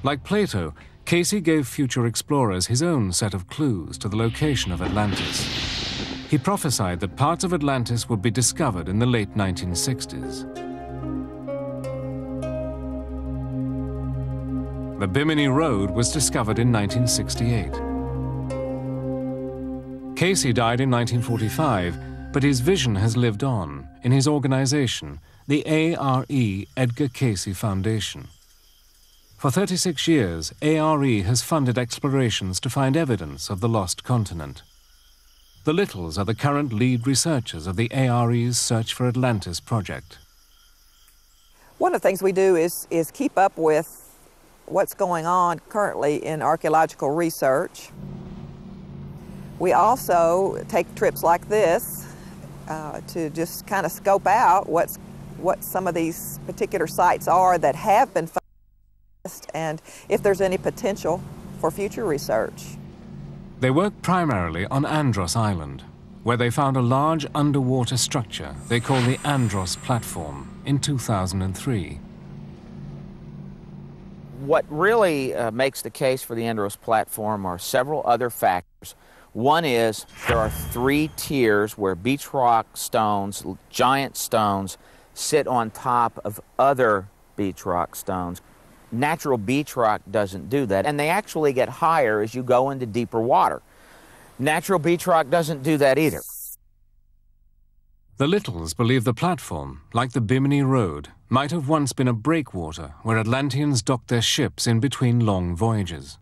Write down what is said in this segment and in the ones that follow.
Like Plato, Casey gave future explorers his own set of clues to the location of Atlantis. He prophesied that parts of Atlantis would be discovered in the late 1960s. The Bimini Road was discovered in 1968. Casey died in 1945, but his vision has lived on in his organization, the ARE Edgar Casey Foundation. For 36 years, ARE has funded explorations to find evidence of the lost continent. The Littles are the current lead researchers of the ARE's Search for Atlantis project. One of the things we do is keep up with what's going on currently in archaeological research. We also take trips like this to just kind of scope out what some of these particular sites are that have been found and if there's any potential for future research. They work primarily on Andros Island, where they found a large underwater structure they call the Andros Platform in 2003. What really makes the case for the Andros Platform are several other factors. One is there are 3 tiers where beach rock stones, giant stones, sit on top of other beach rock stones. Natural beach rock doesn't do that, and they actually get higher as you go into deeper water. Natural beach rock doesn't do that either. The Littles believe the platform, like the Bimini Road, might have once been a breakwater where Atlanteans docked their ships in between long voyages.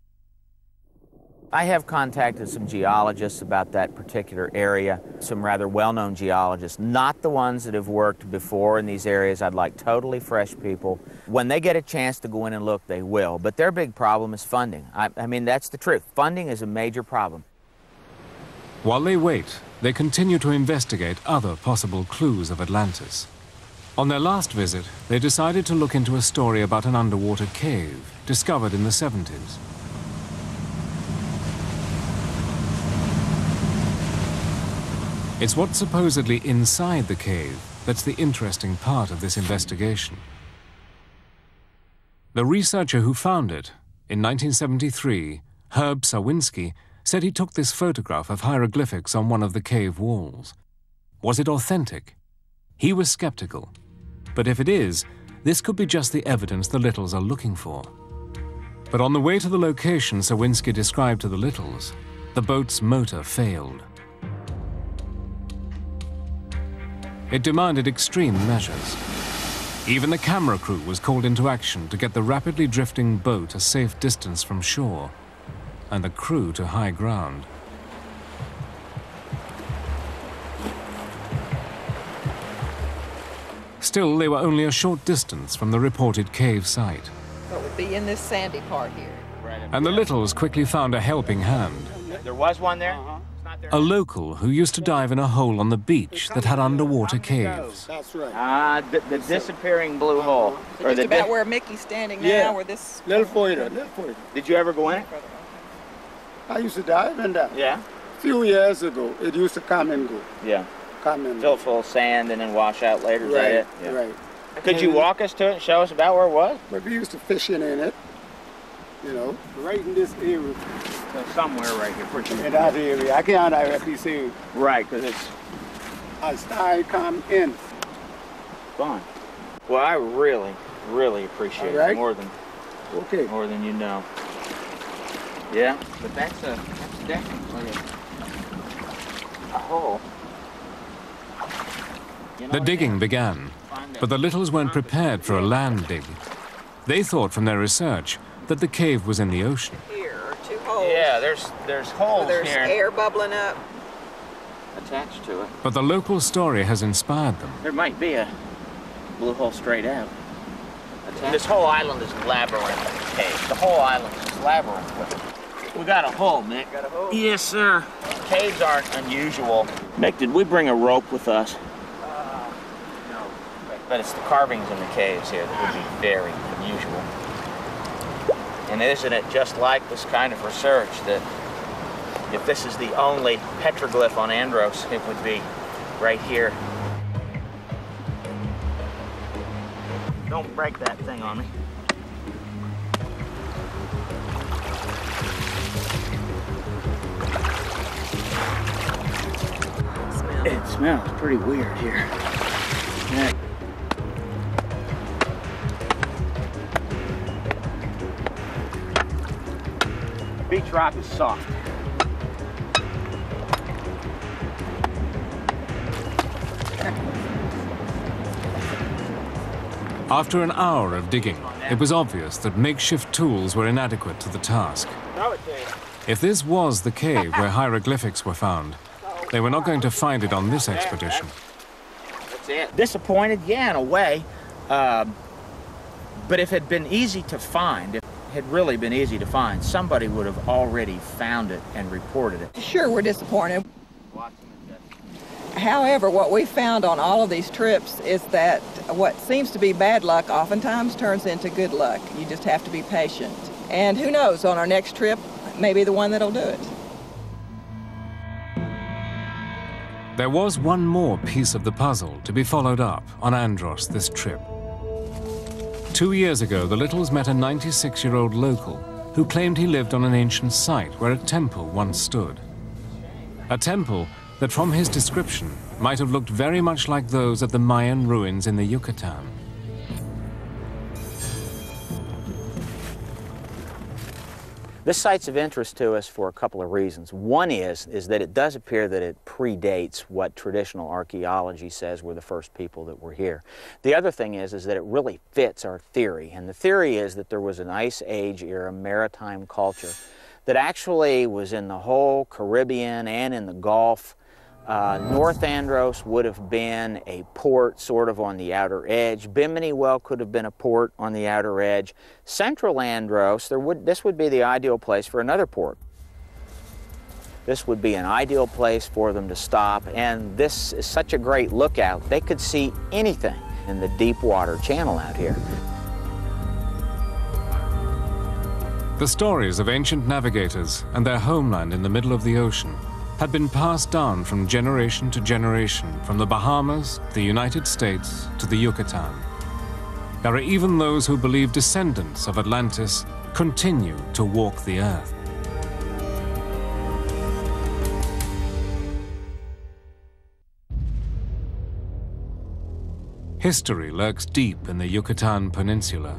I have contacted some geologists about that particular area, some rather well-known geologists, not the ones that have worked before in these areas. I'd like totally fresh people. When they get a chance to go in and look, they will. But their big problem is funding. I mean, that's the truth. Funding is a major problem. While they wait, they continue to investigate other possible clues of Atlantis. On their last visit, they decided to look into a story about an underwater cave discovered in the 70s. It's what's supposedly inside the cave that's the interesting part of this investigation. The researcher who found it, in 1973, Herb Sawinski, said he took this photograph of hieroglyphics on one of the cave walls. Was it authentic? He was skeptical. But if it is, this could be just the evidence the Littles are looking for. But on the way to the location Sawinski described to the Littles, the boat's motor failed. It demanded extreme measures. Even the camera crew was called into action to get the rapidly drifting boat a safe distance from shore, and the crew to high ground. Still, they were only a short distance from the reported cave site. So it would be in this sandy part here. And the Littles quickly found a helping hand. There was one there? A local who used to dive in a hole on the beach that had underwater caves. That's right. Ah, the disappearing blue hole. So just about where Mickey's standing now, where this... Little further, little further. Did you ever go in it? I used to dive in that. Yeah? A few years ago, it used to come and go. Yeah. Come and Fill go. it full of sand and then wash out later, is that it? Yeah. Right. Could you walk us to it and show us about where it was? But we used to fish in it, you know, right in this area. So somewhere right here. In that area. I can't directly see. Right, because it's As I come in. gone. Well, I really, really appreciate it more than you know. Yeah, but that's definitely a hole. You know, The digging began, but the Littles weren't prepared for a land dig. They thought from their research that the cave was in the ocean. Here are 2 holes. Yeah, there's holes There's here air bubbling up. attached to it. But the local story has inspired them. There might be a blue hole straight out. This whole island is a labyrinth of caves. The whole island is a labyrinth. We got a hole, Mick. Got a hole? Yes, sir. Caves aren't unusual. Mick, did we bring a rope with us? No. But it's the carvings in the caves here that would be very unusual. And isn't it just like this kind of research that if this is the only petroglyph on Andros, it would be right here. Don't break that thing on me. smells pretty weird here. Yeah. Beach rock is soft. After an hour of digging, it was obvious that makeshift tools were inadequate to the task. If this was the cave where hieroglyphics were found, they were not going to find it on this expedition. That's it. Disappointed, yeah, in a way. But if it had been easy to find, if it had really been easy to find, somebody would have already found it and reported it. Sure, we're disappointed. However, what we found on all of these trips is that what seems to be bad luck oftentimes turns into good luck. You just have to be patient. And who knows, on our next trip, maybe the one that'll do it. There was one more piece of the puzzle to be followed up on Andros this trip. 2 years ago, the Littles met a 96-year-old local who claimed he lived on an ancient site where a temple once stood. A temple that, from his description, might have looked very much like those at the Mayan ruins in the Yucatan. This site's of interest to us for a couple of reasons. One is that it does appear that it predates what traditional archaeology says were the first people that were here. The other thing is that it really fits our theory, and the theory is that there was an Ice Age era maritime culture that actually was in the whole Caribbean and in the Gulf. North Andros would have been a port sort of on the outer edge. Bimini well could have been a port on the outer edge. Central Andros, this would be the ideal place for another port. This would be an ideal place for them to stop, and this is such a great lookout. They could see anything in the deep water channel out here. The stories of ancient navigators and their homeland in the middle of the ocean had been passed down from generation to generation, from the Bahamas, the United States, to the Yucatan. There are even those who believe descendants of Atlantis continue to walk the earth. History lurks deep in the Yucatan Peninsula,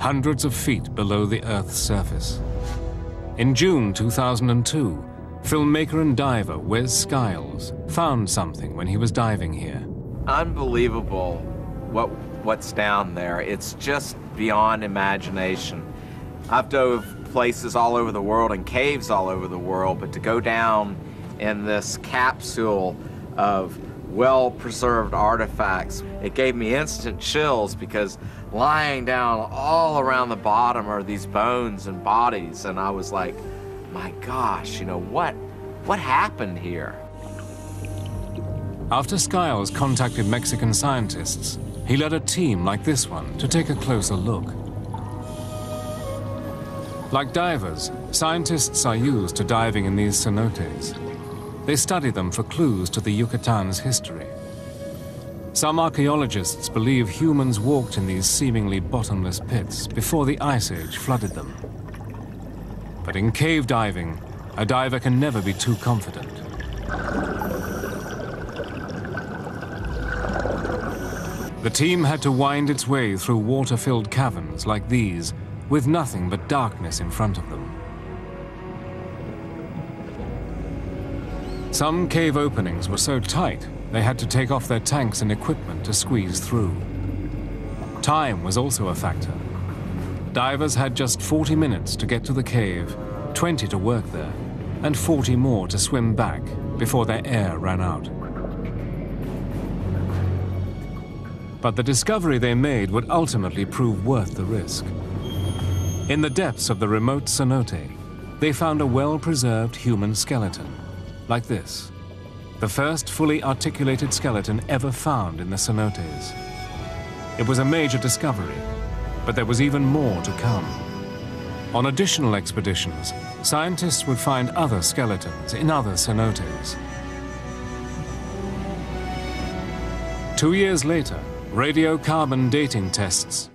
hundreds of feet below the Earth's surface. In June 2002, filmmaker and diver Wes Skiles found something when he was diving here. Unbelievable what's down there. It's just beyond imagination. I've dove places all over the world and caves all over the world, but to go down in this capsule of well-preserved artifacts, it gave me instant chills, because lying down all around the bottom are these bones and bodies, and I was like, my gosh, you know, what happened here? After Skiles contacted Mexican scientists, he led a team like this one to take a closer look. Like divers, scientists are used to diving in these cenotes. They study them for clues to the Yucatan's history. Some archaeologists believe humans walked in these seemingly bottomless pits before the Ice Age flooded them. But in cave diving, a diver can never be too confident. The team had to wind its way through water-filled caverns like these, with nothing but darkness in front of them. Some cave openings were so tight, they had to take off their tanks and equipment to squeeze through. Time was also a factor. Divers had just 40 minutes to get to the cave, 20 to work there, and 40 more to swim back before their air ran out. But the discovery they made would ultimately prove worth the risk. In the depths of the remote cenote, they found a well-preserved human skeleton, like this, the first fully articulated skeleton ever found in the cenotes. It was a major discovery, but there was even more to come. On additional expeditions, scientists would find other skeletons in other cenotes. 2 years later, radiocarbon dating tests